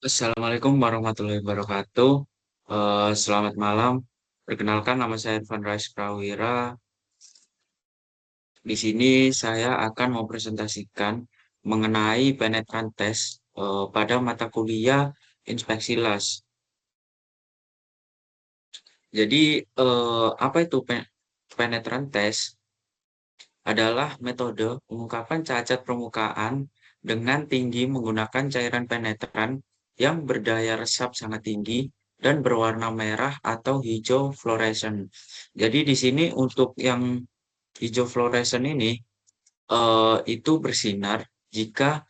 Assalamualaikum warahmatullahi wabarakatuh. Selamat malam. Perkenalkan nama saya Irfan Rais Prawira. Di sini saya akan mempresentasikan mengenai penetran tes pada mata kuliah Inspeksi LAS. Jadi apa itu penetran tes? Adalah metode pengungkapan cacat permukaan dengan tinggi menggunakan cairan penetran yang berdaya resap sangat tinggi dan berwarna merah atau hijau fluoresen. Jadi di sini untuk yang hijau fluoresen ini itu bersinar jika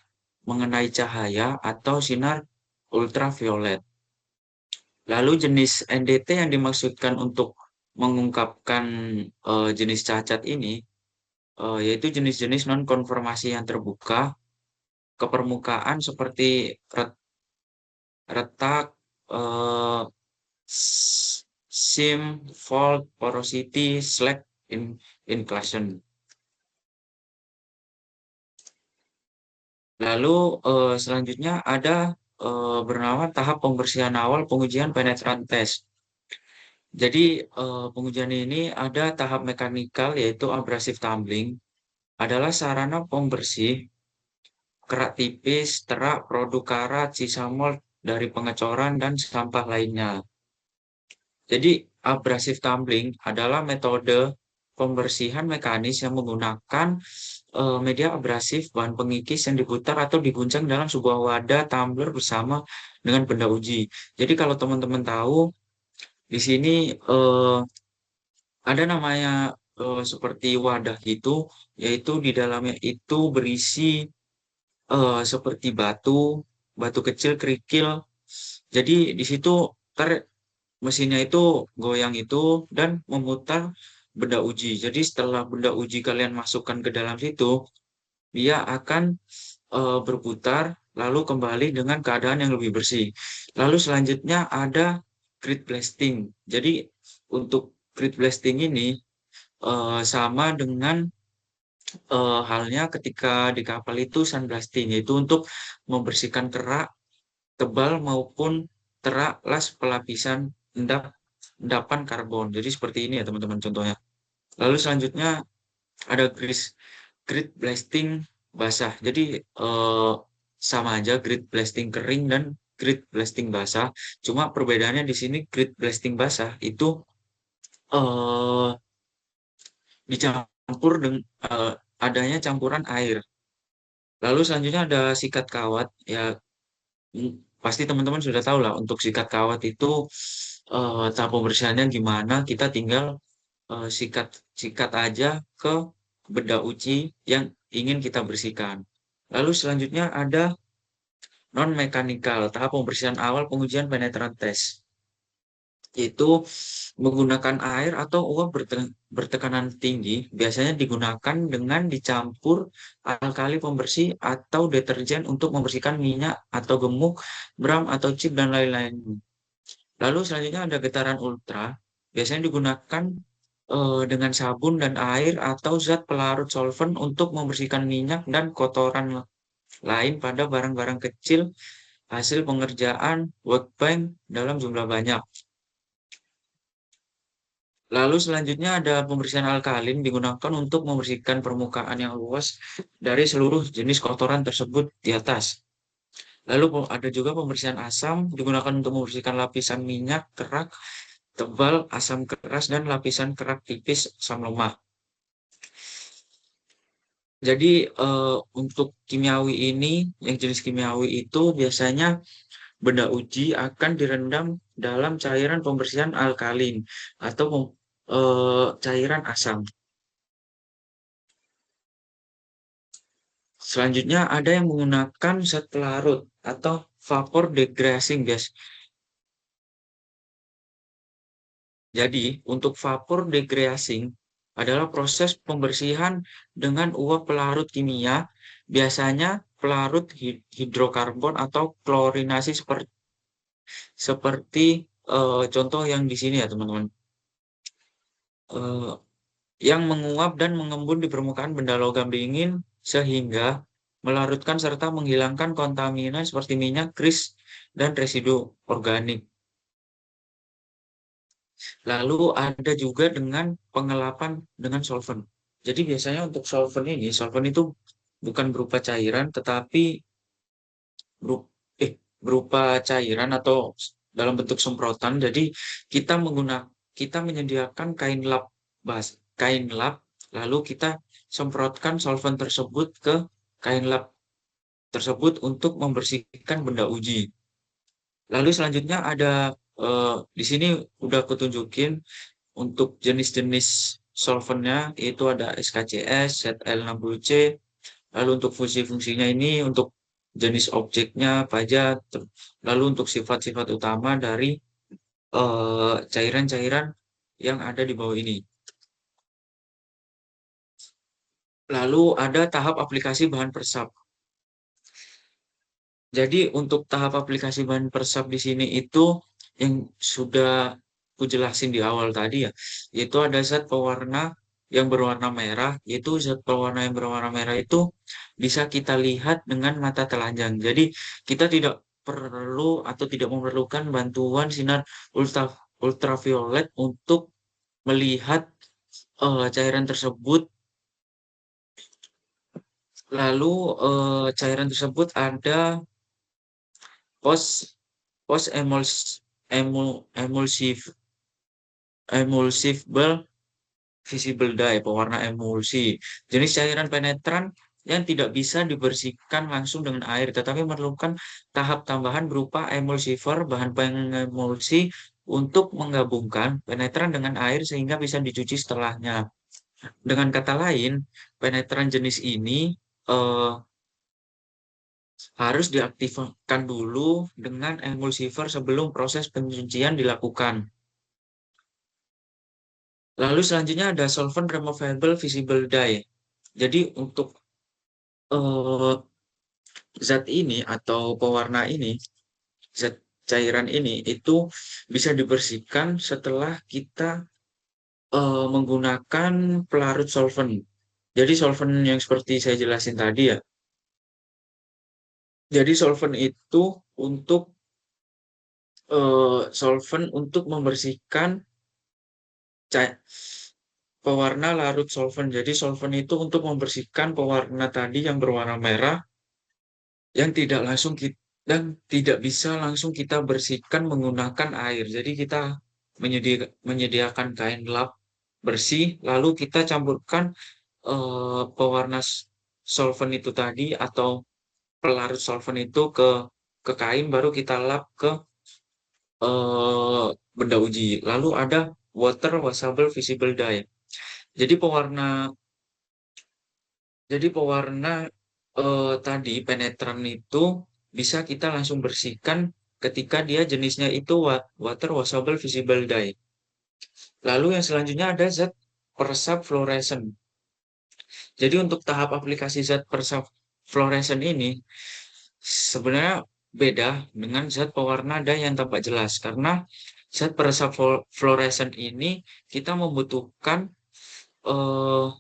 mengenai cahaya atau sinar ultraviolet. Lalu jenis NDT yang dimaksudkan untuk mengungkapkan jenis cacat ini yaitu jenis-jenis non-konformasi yang terbuka ke permukaan seperti retak, eh, seam, fault, porosity, slack, inclusion. Lalu selanjutnya ada bernama tahap pembersihan awal pengujian penetran test. Jadi pengujian ini ada tahap mekanikal yaitu abrasive tumbling adalah sarana pembersih kerak tipis, terak, produk karat, sisa mold dari pengecoran, dan sampah lainnya. Jadi, abrasive tumbling adalah metode pembersihan mekanis yang menggunakan media abrasif, bahan pengikis yang diputar atau diguncang dalam sebuah wadah tumbler bersama dengan benda uji. Jadi, kalau teman-teman tahu, di sini ada namanya seperti wadah gitu, yaitu di dalamnya itu berisi seperti batu, batu kecil, kerikil. Jadi di situ ntar mesinnya itu goyang itu dan memutar benda uji. Jadi setelah benda uji kalian masukkan ke dalam situ, dia akan berputar lalu kembali dengan keadaan yang lebih bersih. Lalu selanjutnya ada grit blasting. Jadi untuk grit blasting ini sama dengan halnya ketika di kapal itu sandblasting, yaitu untuk membersihkan kerak tebal maupun terak las pelapisan endapan karbon. Jadi seperti ini ya teman-teman contohnya. Lalu selanjutnya ada grit blasting basah. Jadi sama aja grit blasting kering dan grit blasting basah. Cuma perbedaannya di sini grit blasting basah itu eh, dicampur dengan adanya campuran air. Lalu selanjutnya ada sikat kawat. Ya, pasti teman-teman sudah tahu lah untuk sikat kawat itu tahap pembersihannya gimana. Kita tinggal sikat sikat aja ke benda uji yang ingin kita bersihkan. Lalu selanjutnya ada non mekanikal tahap pembersihan awal pengujian penetran test, yaitu menggunakan air atau uap bertekanan tinggi, biasanya digunakan dengan dicampur alkali pembersih atau deterjen untuk membersihkan minyak atau gemuk, bram atau chip dan lain-lain. Lalu selanjutnya ada getaran ultra, biasanya digunakan dengan sabun dan air atau zat pelarut solvent untuk membersihkan minyak dan kotoran lain pada barang-barang kecil hasil pengerjaan workbench dalam jumlah banyak. Lalu selanjutnya ada pembersihan alkalin digunakan untuk membersihkan permukaan yang luas dari seluruh jenis kotoran tersebut di atas. Lalu ada juga pembersihan asam digunakan untuk membersihkan lapisan minyak, kerak, tebal, asam keras, dan lapisan kerak tipis, asam lemah. Jadi untuk kimiawi ini, yang jenis kimiawi itu biasanya benda uji akan direndam dalam cairan pembersihan alkalin atau cairan asam. Selanjutnya ada yang menggunakan zat pelarut atau vapor degreasing gas. Jadi, untuk vapor degreasing adalah proses pembersihan dengan uap pelarut kimia, biasanya pelarut hidrokarbon atau klorinasi seperti contoh yang di sini ya teman-teman. Eh, yang menguap dan mengembun di permukaan benda logam dingin sehingga melarutkan serta menghilangkan kontaminan seperti minyak, grease, dan residu organik. Lalu ada juga dengan pengelapan dengan solvent. Jadi biasanya untuk solvent itu bukan berupa cairan, tetapi beru- berupa cairan atau dalam bentuk semprotan. Jadi kita menyediakan kain lap, lalu kita semprotkan solvent tersebut ke kain lap tersebut untuk membersihkan benda uji. Lalu selanjutnya ada di sini udah aku tunjukin untuk jenis-jenis solventnya, itu ada SKCS, ZL60C. Lalu untuk fungsi-fungsinya ini untuk jenis objeknya apa aja, lalu untuk sifat-sifat utama dari cairan-cairan yang ada di bawah ini. Lalu ada tahap aplikasi bahan peresap. Jadi untuk tahap aplikasi bahan peresap di sini itu yang sudah aku jelasin di awal tadi ya, yaitu ada zat pewarna yang berwarna merah, yaitu zat pewarna yang berwarna merah itu bisa kita lihat dengan mata telanjang. Jadi kita tidak perlu atau tidak memerlukan bantuan sinar ultra ultraviolet untuk melihat cairan tersebut. Lalu cairan tersebut ada pos pos emulsif emulsible visible dye, pewarna emulsi. Jenis cairan penetran yang tidak bisa dibersihkan langsung dengan air, tetapi memerlukan tahap tambahan berupa emulsifer, bahan pengemulsi untuk menggabungkan penetran dengan air sehingga bisa dicuci setelahnya. Dengan kata lain, penetran jenis ini eh, harus diaktifkan dulu dengan emulsifer sebelum proses pencucian dilakukan. Lalu selanjutnya ada solvent removable visible dye. Jadi untuk eh, zat ini atau pewarna ini, zat cairan ini itu bisa dibersihkan setelah kita menggunakan pelarut solvent. Jadi solvent yang seperti saya jelasin tadi ya. Jadi solvent untuk membersihkan pewarna larut solvent. Jadi solvent itu untuk membersihkan pewarna tadi yang berwarna merah yang tidak langsung kita dan tidak bisa langsung kita bersihkan menggunakan air. Jadi kita menyediakan kain lap bersih, lalu kita campurkan pewarna solvent itu tadi atau pelarut solvent itu ke kain, baru kita lap ke benda uji. Lalu ada water washable visible dye. Jadi pewarna tadi penetran itu bisa kita langsung bersihkan ketika dia jenisnya itu water washable visible dye. Lalu yang selanjutnya ada zat peresap fluoresen. Jadi untuk tahap aplikasi zat peresap fluoresen ini sebenarnya beda dengan zat pewarna dye yang tampak jelas karena zat peresap fluoresen ini kita membutuhkan eh,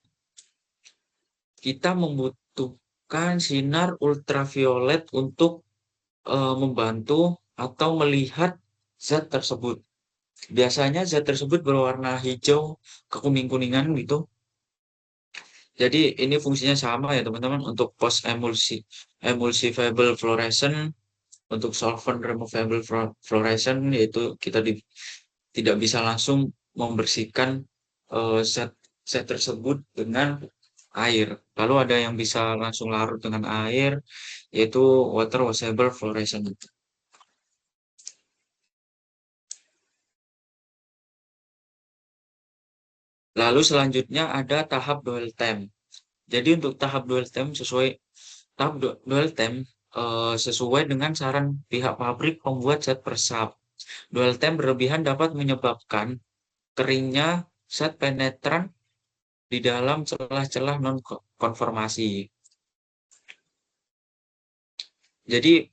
kita membutuhkan sinar ultraviolet untuk membantu atau melihat zat tersebut. Biasanya zat tersebut berwarna hijau kekuning-kuningan gitu. Jadi ini fungsinya sama ya teman-teman untuk post emulsifiable fluorescent, untuk solvent removable fluorescent yaitu kita tidak bisa langsung membersihkan zat zat tersebut dengan air. Lalu ada yang bisa langsung larut dengan air, yaitu water washable fluorescent. Lalu selanjutnya ada tahap dual temp. Jadi untuk tahap dual temp sesuai dengan saran pihak pabrik pembuat zat peresap. Dual temp berlebihan dapat menyebabkan keringnya zat penetran di dalam celah-celah non konformasi. Jadi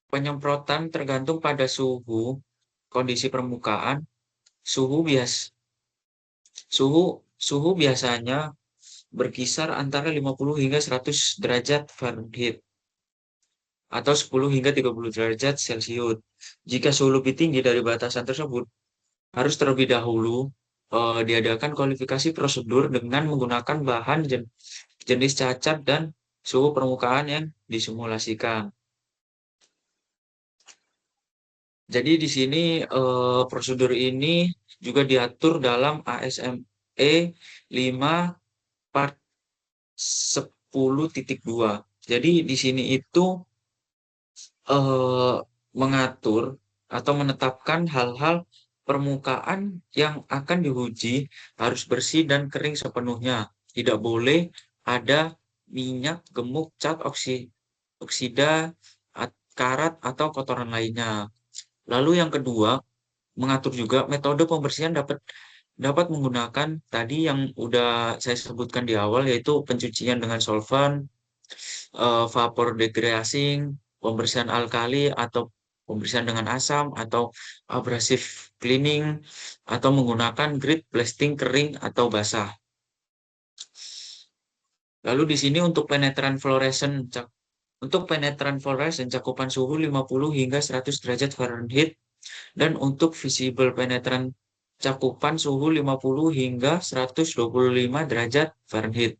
penyemprotan tergantung pada kondisi permukaan, suhu bias, suhu suhu biasanya berkisar antara 50 hingga 100 derajat Fahrenheit atau 10 hingga 30 derajat Celcius. Jika suhu lebih tinggi dari batasan tersebut, harus terlebih dahulu diadakan kualifikasi prosedur dengan menggunakan bahan jenis cacat dan suhu permukaan yang disimulasikan. Jadi di sini prosedur ini juga diatur dalam ASME 5 part 10.2. Jadi di sini itu eh, mengatur atau menetapkan hal-hal permukaan yang akan diuji harus bersih dan kering sepenuhnya. Tidak boleh ada minyak, gemuk, cat, oksida, karat, atau kotoran lainnya. Lalu yang kedua, mengatur juga metode pembersihan dapat dapat menggunakan tadi yang udah saya sebutkan di awal, yaitu pencucian dengan solvent, vapor degreasing, pembersihan alkali atau pembersihan dengan asam atau abrasive cleaning atau menggunakan grit blasting kering atau basah. Lalu di sini untuk penetran fluorescent cakupan suhu 50 hingga 100 derajat Fahrenheit dan untuk visible penetran cakupan suhu 50 hingga 125 derajat Fahrenheit.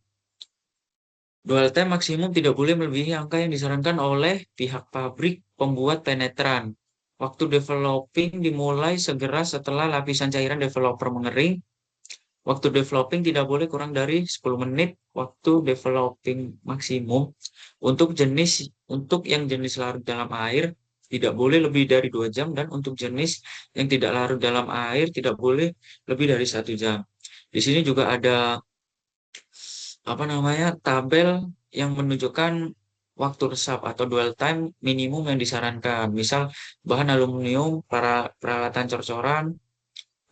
Dwell time maksimum tidak boleh melebihi angka yang disarankan oleh pihak pabrik pembuat penetran. Waktu developing dimulai segera setelah lapisan cairan developer mengering. Waktu developing tidak boleh kurang dari 10 menit. Waktu developing maksimum untuk yang jenis larut dalam air tidak boleh lebih dari 2 jam, dan untuk jenis yang tidak larut dalam air tidak boleh lebih dari 1 jam. Di sini juga ada tabel yang menunjukkan waktu resap atau dwell time minimum yang disarankan. Misal bahan aluminium, peralatan cor-coran,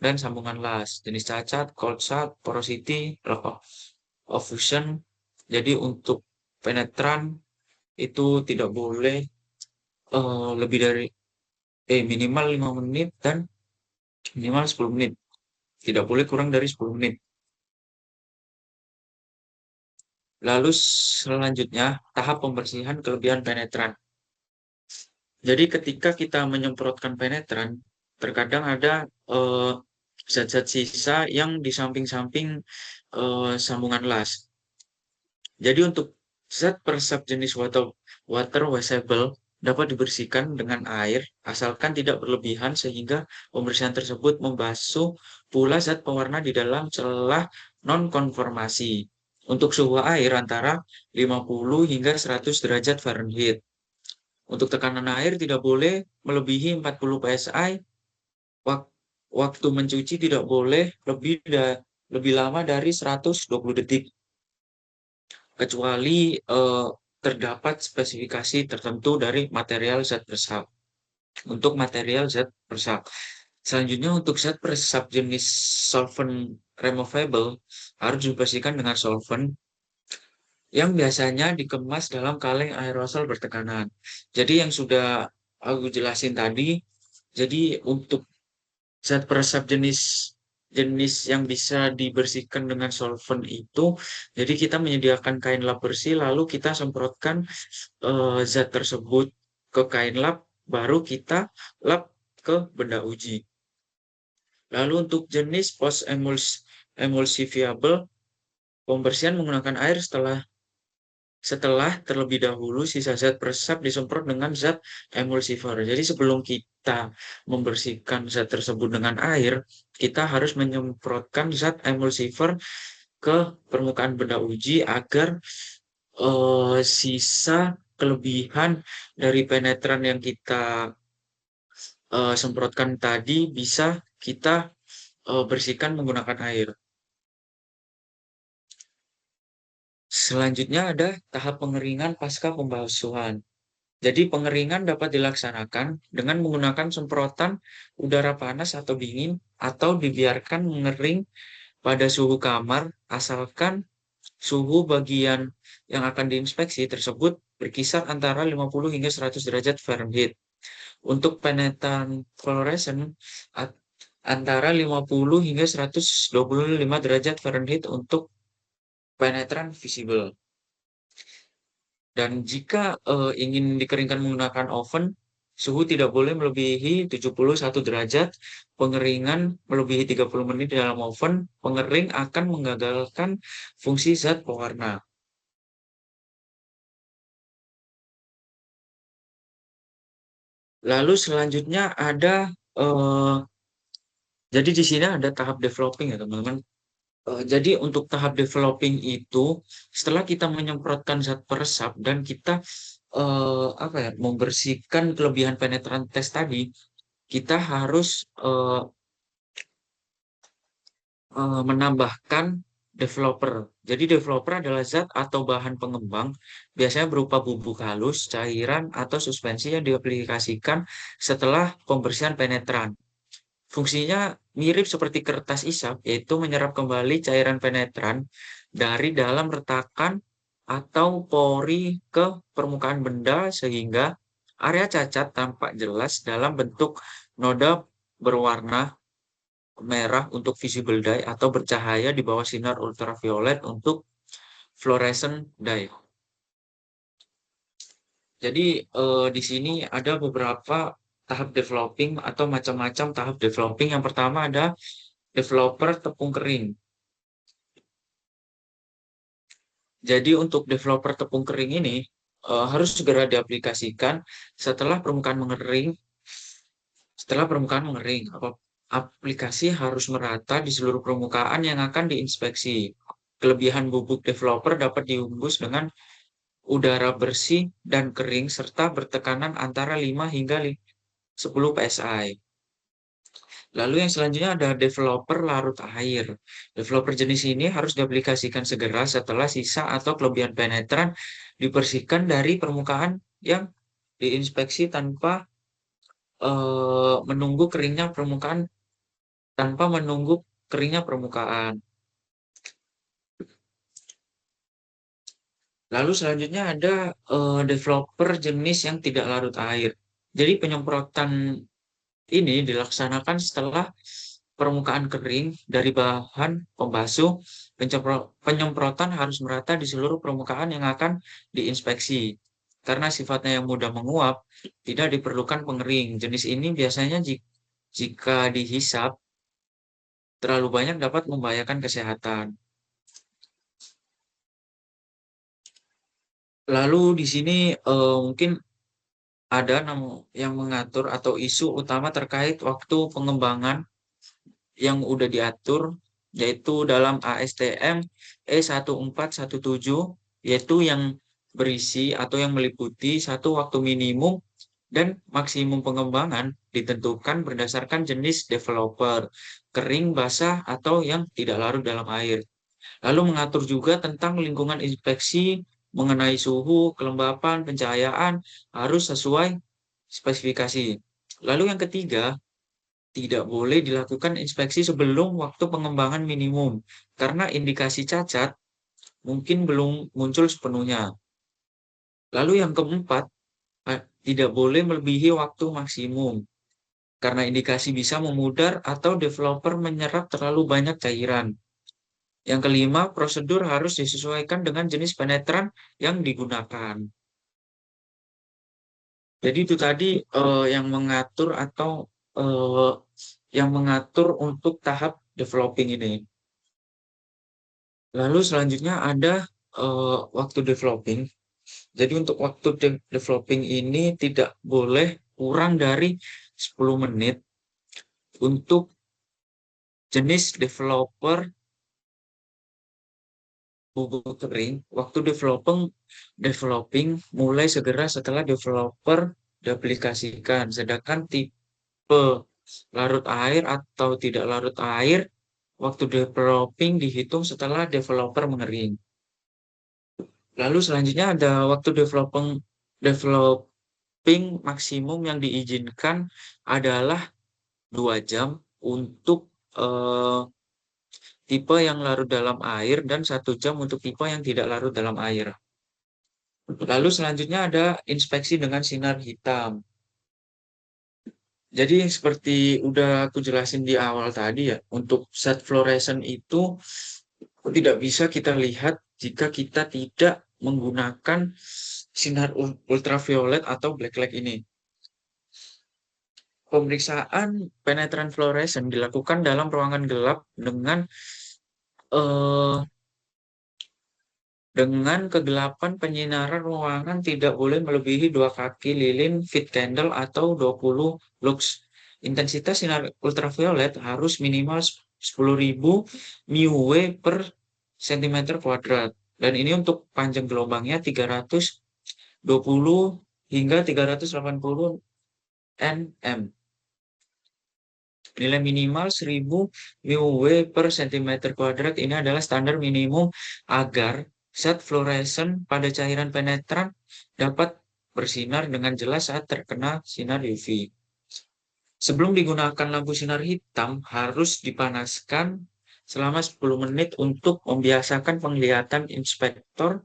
dan sambungan las, jenis cacat, cold shot, porosity, lack of fusion. Jadi untuk penetran itu tidak boleh lebih dari minimal 5 menit dan minimal 10 menit. Tidak boleh kurang dari 10 menit. Lalu selanjutnya tahap pembersihan kelebihan penetran. Jadi ketika kita menyemprotkan penetran, terkadang ada zat-zat sisa yang di samping-samping sambungan las. Jadi untuk zat peresap jenis water washable dapat dibersihkan dengan air asalkan tidak berlebihan sehingga pembersihan tersebut membasuh pula zat pewarna di dalam celah non-konformasi. Untuk suhu air antara 50 hingga 100 derajat Fahrenheit. Untuk tekanan air tidak boleh melebihi 40 psi. Waktu mencuci tidak boleh lebih lama dari 120 detik. Kecuali terdapat spesifikasi tertentu dari material zat peresap. Untuk material zat peresap. Selanjutnya untuk zat peresap jenis solvent removable harus dibersihkan dengan solvent yang biasanya dikemas dalam kaleng aerosol bertekanan. Jadi yang sudah aku jelasin tadi, jadi untuk zat peresap jenis yang bisa dibersihkan dengan solvent itu, jadi kita menyediakan kain lap bersih, lalu kita semprotkan zat tersebut ke kain lap, baru kita lap ke benda uji. Lalu untuk jenis post emulsifiable, pembersihan menggunakan air setelah terlebih dahulu sisa zat peresap disemprot dengan zat emulsifier. Jadi sebelum kita membersihkan zat tersebut dengan air, kita harus menyemprotkan zat emulsifier ke permukaan benda uji agar sisa kelebihan dari penetran yang kita semprotkan tadi bisa kita bersihkan menggunakan air. Selanjutnya ada tahap pengeringan pasca pembasuhan. Jadi pengeringan dapat dilaksanakan dengan menggunakan semprotan udara panas atau dingin atau dibiarkan mengering pada suhu kamar asalkan suhu bagian yang akan diinspeksi tersebut berkisar antara 50 hingga 100 derajat Fahrenheit. Untuk penetran fluoresen antara 50 hingga 125 derajat Fahrenheit untuk penetran visible. Dan jika ingin dikeringkan menggunakan oven, suhu tidak boleh melebihi 71 derajat, pengeringan melebihi 30 menit di dalam oven, pengering akan menggagalkan fungsi zat pewarna. Lalu selanjutnya ada, eh, jadi di sini ada tahap developing ya teman-teman. Jadi untuk tahap developing itu, setelah kita menyemprotkan zat peresap dan kita apa ya, membersihkan kelebihan penetran tes tadi, kita harus eh, menambahkan developer. Jadi developer adalah zat atau bahan pengembang, biasanya berupa bubuk halus, cairan, atau suspensi yang diaplikasikan setelah pembersihan penetran. Fungsinya mirip seperti kertas isap, yaitu menyerap kembali cairan penetran dari dalam retakan atau pori ke permukaan benda sehingga area cacat tampak jelas dalam bentuk noda berwarna merah untuk visible dye atau bercahaya di bawah sinar ultraviolet untuk fluorescent dye. Jadi di sini ada beberapa tahap developing atau macam-macam tahap developing. Yang pertama ada developer tepung kering. Jadi untuk developer tepung kering ini harus segera diaplikasikan setelah permukaan mengering. Setelah permukaan mengering, aplikasi harus merata di seluruh permukaan yang akan diinspeksi. Kelebihan bubuk developer dapat dihembus dengan udara bersih dan kering serta bertekanan antara 5 hingga 10 psi. Lalu yang selanjutnya ada developer larut air. Developer jenis ini harus diaplikasikan segera setelah sisa atau kelebihan penetran dibersihkan dari permukaan yang diinspeksi menunggu keringnya permukaan tanpa menunggu keringnya permukaan. Lalu selanjutnya ada developer jenis yang tidak larut air. Jadi penyemprotan ini dilaksanakan setelah permukaan kering dari bahan pembasuh. Penyemprotan harus merata di seluruh permukaan yang akan diinspeksi. Karena sifatnya yang mudah menguap, tidak diperlukan pengering. Jenis ini biasanya jika dihisap terlalu banyak dapat membahayakan kesehatan. Lalu di sini mungkin ada yang mengatur atau isu utama terkait waktu pengembangan yang udah diatur, yaitu dalam ASTM E1417, yaitu yang berisi atau yang meliputi satu waktu minimum dan maksimum pengembangan ditentukan berdasarkan jenis developer, kering, basah, atau yang tidak larut dalam air. Lalu mengatur juga tentang lingkungan inspeksi mengenai suhu, kelembapan, pencahayaan harus sesuai spesifikasi. Lalu yang ketiga, tidak boleh dilakukan inspeksi sebelum waktu pengembangan minimum karena indikasi cacat mungkin belum muncul sepenuhnya. Lalu yang keempat, tidak boleh melebihi waktu maksimum karena indikasi bisa memudar atau developer menyerap terlalu banyak cairan. Yang kelima, prosedur harus disesuaikan dengan jenis penetran yang digunakan. Jadi itu tadi yang mengatur atau eh, yang mengatur untuk tahap developing ini. Lalu selanjutnya ada waktu developing. Jadi untuk waktu developing ini tidak boleh kurang dari 10 menit untuk jenis developer bubuk kering. Waktu developing mulai segera setelah developer diaplikasikan. Sedangkan tipe larut air atau tidak larut air, waktu developing dihitung setelah developer mengering. Lalu selanjutnya ada waktu developing maksimum yang diizinkan adalah 2 jam untuk eh, tipe yang larut dalam air dan 1 jam untuk tipe yang tidak larut dalam air. Lalu selanjutnya ada inspeksi dengan sinar hitam. Jadi seperti udah aku jelasin di awal tadi ya, untuk zat fluorescent itu tidak bisa kita lihat jika kita tidak menggunakan sinar ultraviolet atau black light ini. Pemeriksaan penetran fluoresen dilakukan dalam ruangan gelap eh, dengan kegelapan penyinaran ruangan tidak boleh melebihi 2 kaki lilin fit candle atau 20 lux. Intensitas sinar ultraviolet harus minimal 10.000 μV per cm kuadrat. Dan ini untuk panjang gelombangnya 320 hingga 380 nm. Nilai minimal 1000 μV per cm kuadrat ini adalah standar minimum agar zat fluoresen pada cairan penetran dapat bersinar dengan jelas saat terkena sinar UV. Sebelum digunakan lampu sinar hitam harus dipanaskan selama 10 menit untuk membiasakan penglihatan inspektor.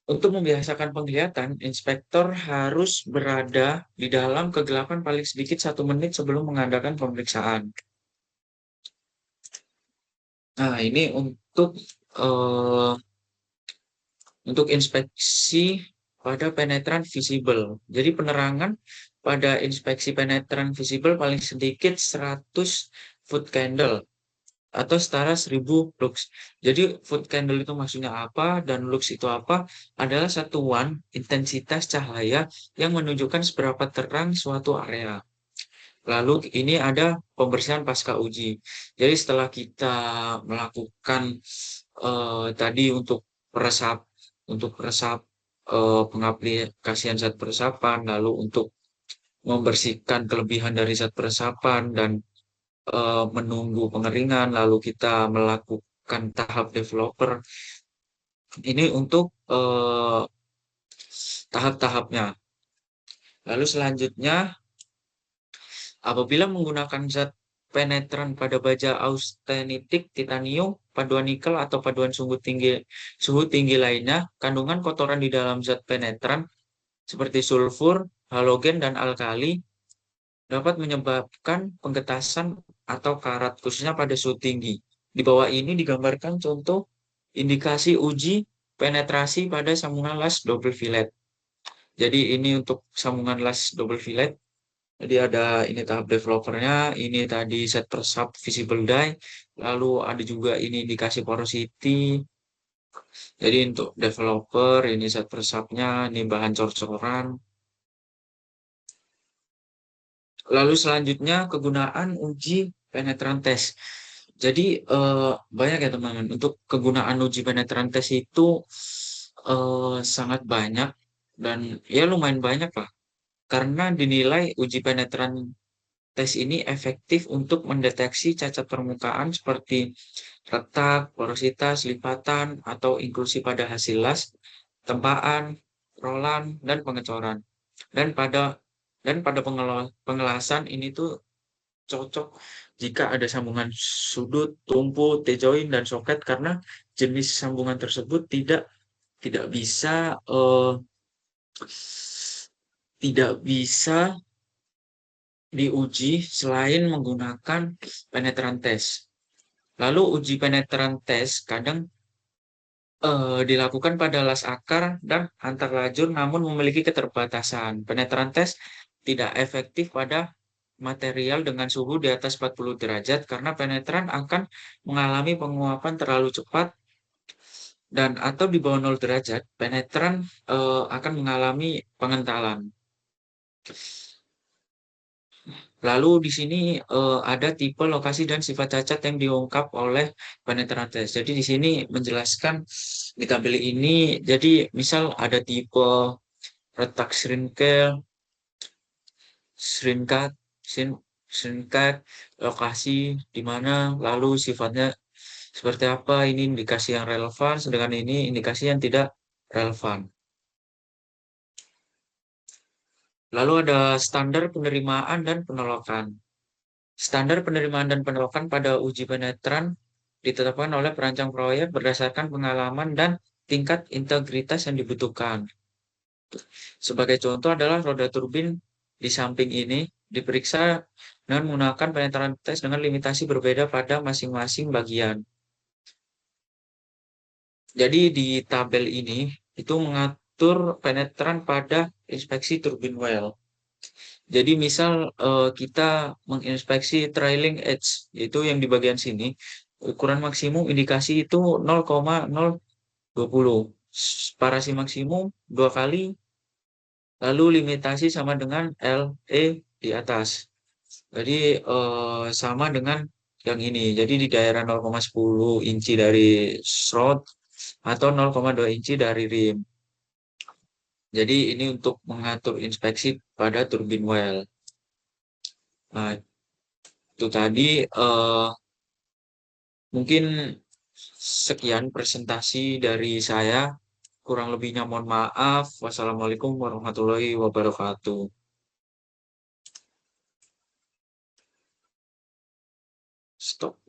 Untuk membiasakan penglihatan, inspektor harus berada di dalam kegelapan paling sedikit 1 menit sebelum mengadakan pemeriksaan. Nah, ini eh, untuk inspeksi pada penetran visible. Jadi penerangan pada inspeksi penetran visible paling sedikit 100 foot candle atau setara 1000 lux. Jadi foot candle itu maksudnya apa dan lux itu apa? Adalah satuan intensitas cahaya yang menunjukkan seberapa terang suatu area. Lalu ini ada pembersihan pasca uji. Jadi setelah kita melakukan tadi untuk peresap pengaplikasian zat peresapan, lalu untuk membersihkan kelebihan dari zat peresapan dan menunggu pengeringan, lalu kita melakukan tahap developer. Ini untuk tahap-tahapnya. Lalu selanjutnya, apabila menggunakan zat penetran pada baja austenitik, titanium, paduan nikel atau paduan suhu tinggi lainnya, kandungan kotoran di dalam zat penetran seperti sulfur, halogen, dan alkali dapat menyebabkan penggetasan atau karat, khususnya pada suhu tinggi. Di bawah ini digambarkan contoh indikasi uji penetrasi pada sambungan las double fillet. Jadi ini untuk sambungan las double fillet. Jadi ada ini tahap developernya, ini tadi set persub visible dye, lalu ada juga ini indikasi porosity. Jadi untuk developer, ini set persubnya, ini bahan cor-coran. Lalu selanjutnya kegunaan uji penetran tes. Jadi banyak ya teman-teman. Untuk kegunaan uji penetran tes itu sangat banyak dan ya lumayan banyak lah. Karena dinilai uji penetran tes ini efektif untuk mendeteksi cacat permukaan seperti retak, porositas, lipatan, atau inklusi pada hasil las, tempaan, rolan, dan pengecoran. Dan pada pengelasan ini tuh cocok jika ada sambungan sudut, tumpu, T-joint, dan soket karena jenis sambungan tersebut tidak bisa tidak bisa diuji selain menggunakan penetran tes. Lalu uji penetran tes kadang dilakukan pada las akar dan antar lajur namun memiliki keterbatasan. Penetran tes tidak efektif pada material dengan suhu di atas 40 derajat karena penetran akan mengalami penguapan terlalu cepat dan atau di bawah 0 derajat penetran akan mengalami pengentalan. Lalu di sini ada tipe, lokasi, dan sifat cacat yang diungkap oleh penetran tes. Jadi di sini menjelaskan di tabel ini, jadi misal ada tipe retak shrinkage, shrinkage, lokasi di mana, lalu sifatnya seperti apa, ini indikasi yang relevan, sedangkan ini indikasi yang tidak relevan. Lalu ada standar penerimaan dan penolakan. Standar penerimaan dan penolakan pada uji penetran ditetapkan oleh perancang proyek berdasarkan pengalaman dan tingkat integritas yang dibutuhkan. Sebagai contoh adalah roda turbin di samping ini diperiksa dengan menggunakan penetran tes dengan limitasi berbeda pada masing-masing bagian. Jadi di tabel ini itu mengatur penetran pada inspeksi turbin well. Jadi misal kita menginspeksi trailing edge, yaitu yang di bagian sini, ukuran maksimum indikasi itu 0,020. Separasi maksimum 2 kali, lalu limitasi sama dengan LE di atas. Jadi sama dengan yang ini. Jadi di daerah 0,10 inci dari shroud atau 0,2 inci dari rim. Jadi ini untuk mengatur inspeksi pada turbin well. Nah, itu tadi mungkin sekian presentasi dari saya. Kurang lebihnya mohon maaf. Wassalamualaikum warahmatullahi wabarakatuh. Stop.